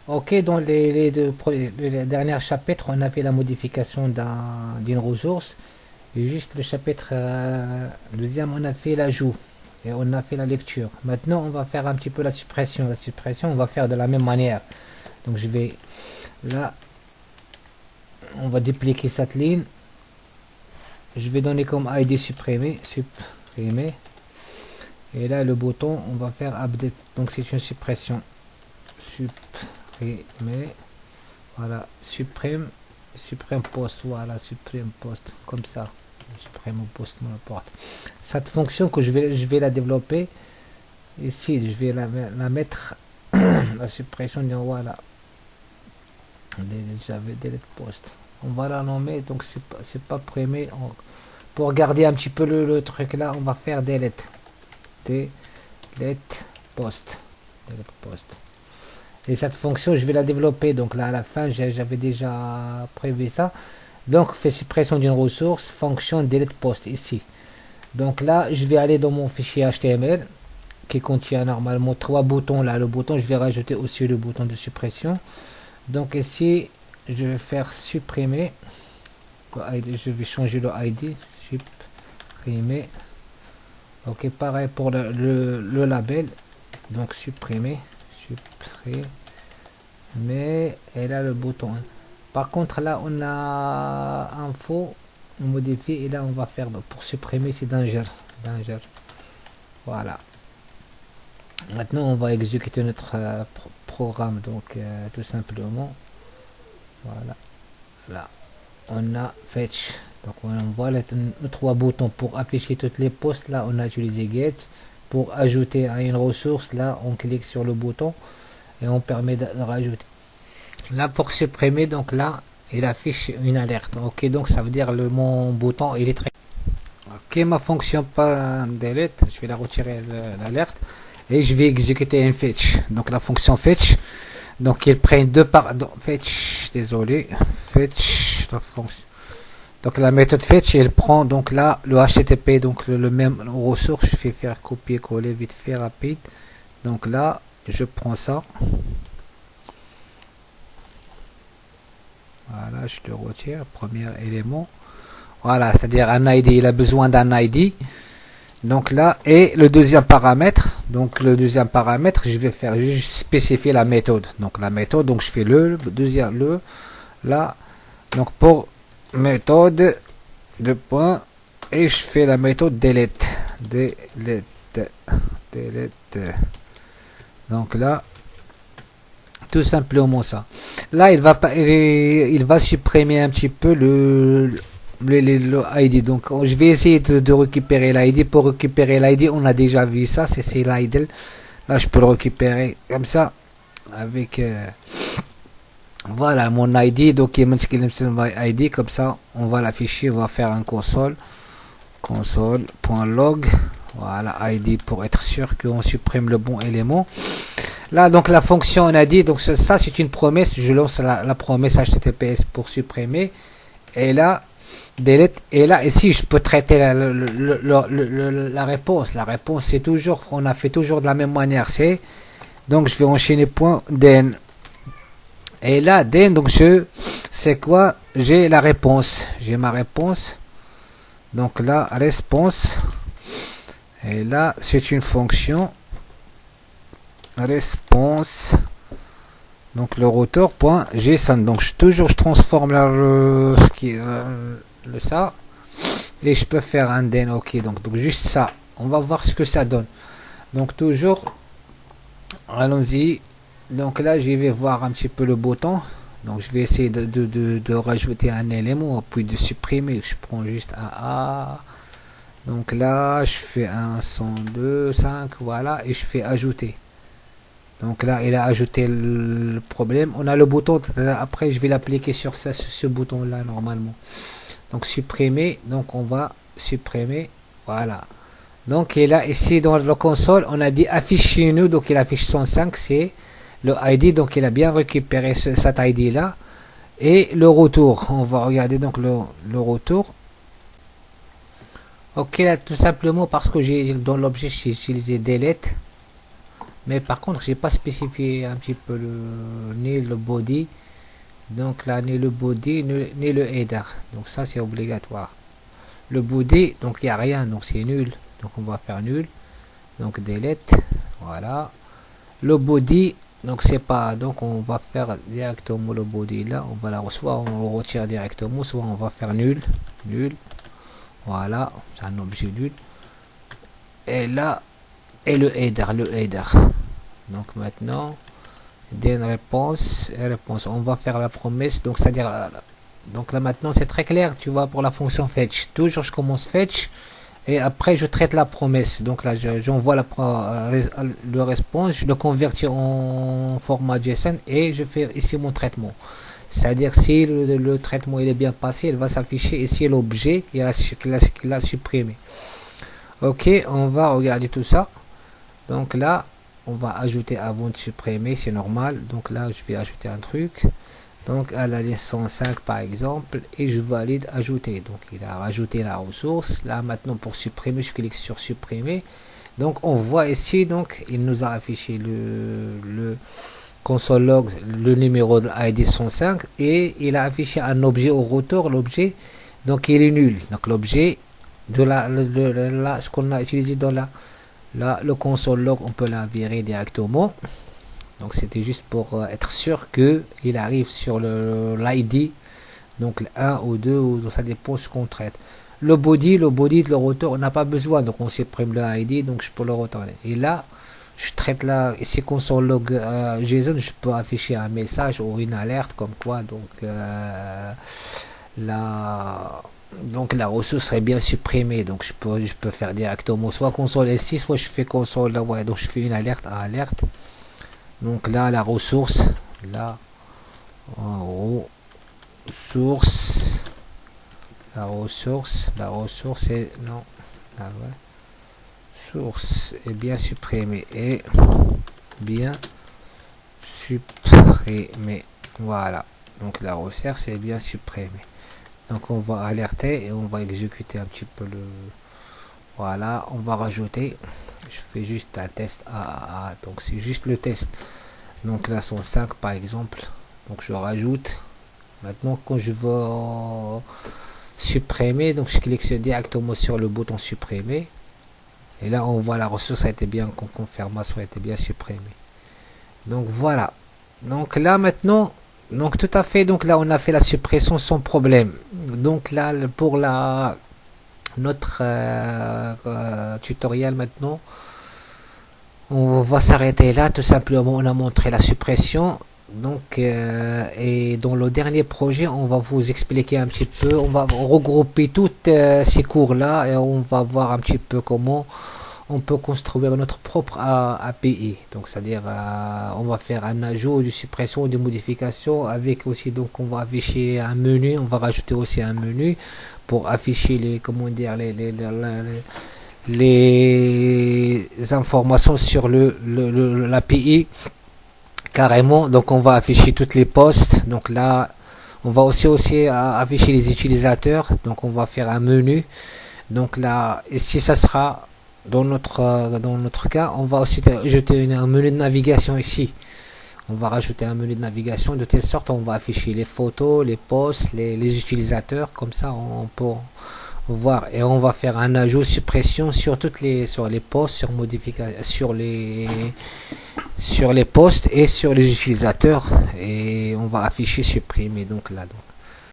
Ok, dans les derniers chapitres, on a fait la modification d'une ressource. Et juste le chapitre deuxième, on a fait l'ajout. Et on a fait la lecture. Maintenant, on va faire un petit peu la suppression. La suppression, on va faire de la même manière. Donc, je vais là, on va dupliquer cette ligne. Je vais donner comme ID supprimer. Supprimer. Et là, le bouton, on va faire update. Donc, c'est une suppression. Supprimer. Voilà, supprime poste, voilà, supprime poste, comme ça, supprime au poste, mon porte. Cette fonction que je vais la développer, ici, je vais la mettre, la suppression, voilà, j'avais delete poste. On va la nommer, donc c'est pas primé. Pour garder un petit peu le truc là, on va faire delete. Delete poste. Delete poste. Et cette fonction, je vais la développer. Donc là, à la fin, j'avais déjà prévu ça. Donc, fait suppression d'une ressource, fonction delete post ici. Donc là, je vais aller dans mon fichier HTML qui contient normalement trois boutons. Là, le bouton, je vais rajouter aussi le bouton de suppression. Donc ici, je vais faire supprimer. Je vais changer le ID. Supprimer. Ok, pareil pour le label. Donc supprimer. Supprimer. Mais elle a le bouton. Par contre, là, on a info, on modifie et là, on va faire pour supprimer, c'est danger. Danger. Voilà. Maintenant, on va exécuter notre programme. Donc, tout simplement, voilà. Là, on a fetch. Donc, on voit les trois boutons pour afficher toutes les postes. Là, on a utilisé get. Pour ajouter à une ressource, là, on clique sur le bouton et on permet de rajouter. Là, pour supprimer, donc là, il affiche une alerte. Ok, donc ça veut dire mon bouton, il est très... Ok, ma fonction pas delete, je vais la retirer l'alerte et je vais exécuter un fetch. Donc la fonction fetch, donc il prend deux par... fetch, désolé, fetch, la fonction... Donc la méthode fetch, elle prend donc là le HTTP, donc le même ressource. Je vais faire copier-coller vite fait rapide. Donc là, je prends ça. Voilà, je le retire. Premier élément. Voilà, c'est-à-dire un ID, il a besoin d'un ID. Donc là, et le deuxième paramètre. Donc le deuxième paramètre, je vais faire juste spécifier la méthode. Donc la méthode, donc je fais le deuxième, là. Donc pour méthode de point et je fais la méthode delete. Donc là, tout simplement ça. Là, il va supprimer un petit peu le ID. Donc, je vais essayer de récupérer l'ID. Pour récupérer l'ID, on a déjà vu ça. C'est l'ID. Là, je peux le récupérer comme ça. Avec... voilà, mon ID. Donc, ID. Comme ça, on va l'afficher. On va faire un console. Console.log. Voilà, ID pour être sûr qu'on supprime le bon élément. Là, donc la fonction, on a dit, donc ça c'est une promesse, je lance la promesse HTTPS pour supprimer, et là, delete, et là, ici, je peux traiter la réponse. La réponse, c'est toujours, on a fait toujours de la même manière, c'est, donc je vais enchaîner point den. Et là, den, donc c'est quoi? J'ai la réponse, j'ai ma réponse, donc la réponse, et là, c'est une fonction, réponse, donc le routeur.json. Donc je transforme le ça et je peux faire un den. Ok, donc juste ça, on va voir ce que ça donne. Donc toujours, allons-y. Donc là, je vais voir un petit peu le bouton. Donc je vais essayer de rajouter un élément puis de supprimer. Je prends juste un A. Donc là, je fais un 102 5, voilà, et je fais ajouter. Donc là, il a ajouté le problème. On a le bouton. Après, je vais l'appliquer sur ce bouton-là, normalement. Donc, supprimer. Donc, on va supprimer. Voilà. Donc, et là, ici, dans la console, on a dit affiche chez nous. Donc, il affiche 105. C'est le ID. Donc, il a bien récupéré cet ID-là. Et le retour. On va regarder donc le retour. Ok, là, tout simplement parce que dans l'objet, j'ai utilisé delete. Mais par contre, j'ai pas spécifié un petit peu ni le body. Donc là, ni le body, ni le header. Donc ça, c'est obligatoire. Le body, donc il n'y a rien, donc c'est nul. Donc on va faire nul. Donc delete. Voilà. Le body, donc c'est pas. Donc on va faire directement le body là. On va la soit on le retire directement, soit on va faire nul. Nul. Voilà. C'est un objet nul. Et là, et le header. Le header. Donc maintenant, d'une réponse et réponse. On va faire la promesse. Donc c'est-à-dire, donc là maintenant c'est très clair. Tu vois pour la fonction fetch. Toujours je commence fetch et après je traite la promesse. Donc là j'envoie le response, je le convertis en format JSON et je fais ici mon traitement. C'est-à-dire si le traitement il est bien passé, il va s'afficher ici l'objet qu'il a supprimé. Ok, on va regarder tout ça. Donc là, on va ajouter avant de supprimer, c'est normal. Donc là, je vais ajouter un truc. Donc à la ligne 105 par exemple, et je valide ajouter. Donc il a rajouté la ressource. Là maintenant pour supprimer, je clique sur supprimer. Donc on voit ici, donc il nous a affiché le console log, le numéro de ID 105 et il a affiché un objet au retour. L'objet, donc il est nul. Donc l'objet de ce qu'on a utilisé dans le console log, on peut la virer directement. Donc c'était juste pour être sûr que il arrive sur l'ID, donc le 1 ou 2, ou ça dépend ce qu'on traite. Le body de le retour, on n'a pas besoin, donc on supprime le ID, donc je peux le retourner. Et là, je traite là, ici console log JSON, je peux afficher un message ou une alerte comme quoi, donc la ressource est bien supprimée. Donc je peux faire directement soit console S6, soit je fais console, ouais, donc je fais une alerte à alerte. Donc là la ressource, là en ressource, la ressource est non, ah ouais, source est bien supprimée et bien supprimée. Voilà, donc la ressource est bien supprimée. Donc on va alerter et on va exécuter un petit peu le. Voilà, on va rajouter. Je fais juste un test AAA. Donc c'est juste le test. Donc là 105 par exemple. Donc je rajoute. Maintenant quand je veux supprimer, donc je clique directement sur le bouton supprimer. Et là on voit la ressource a été bien, confirmation a été bien supprimée. Donc voilà. Donc là maintenant. Donc tout à fait, donc là on a fait la suppression sans problème. Donc là pour notre tutoriel maintenant, on va s'arrêter là. Tout simplement on a montré la suppression. Donc et dans le dernier projet on va vous expliquer un petit peu, on va regrouper toutes ces cours là et on va voir un petit peu comment on peut construire notre propre API. Donc c'est-à-dire on va faire un ajout, de suppression, de modification avec aussi, donc on va afficher un menu, on va rajouter aussi un menu pour afficher les, comment dire, les informations sur l'API carrément. Donc on va afficher toutes les postes. Donc là on va aussi afficher les utilisateurs. Donc on va faire un menu. Donc là ici ça sera dans notre cas, on va aussi ajouter un menu de navigation ici. On va rajouter un menu de navigation de telle sorte on va afficher les photos, les posts, les utilisateurs, comme ça on peut voir. Et on va faire un ajout, suppression sur les posts, sur modification, sur les posts et sur les utilisateurs. Et on va afficher supprimer. Donc là,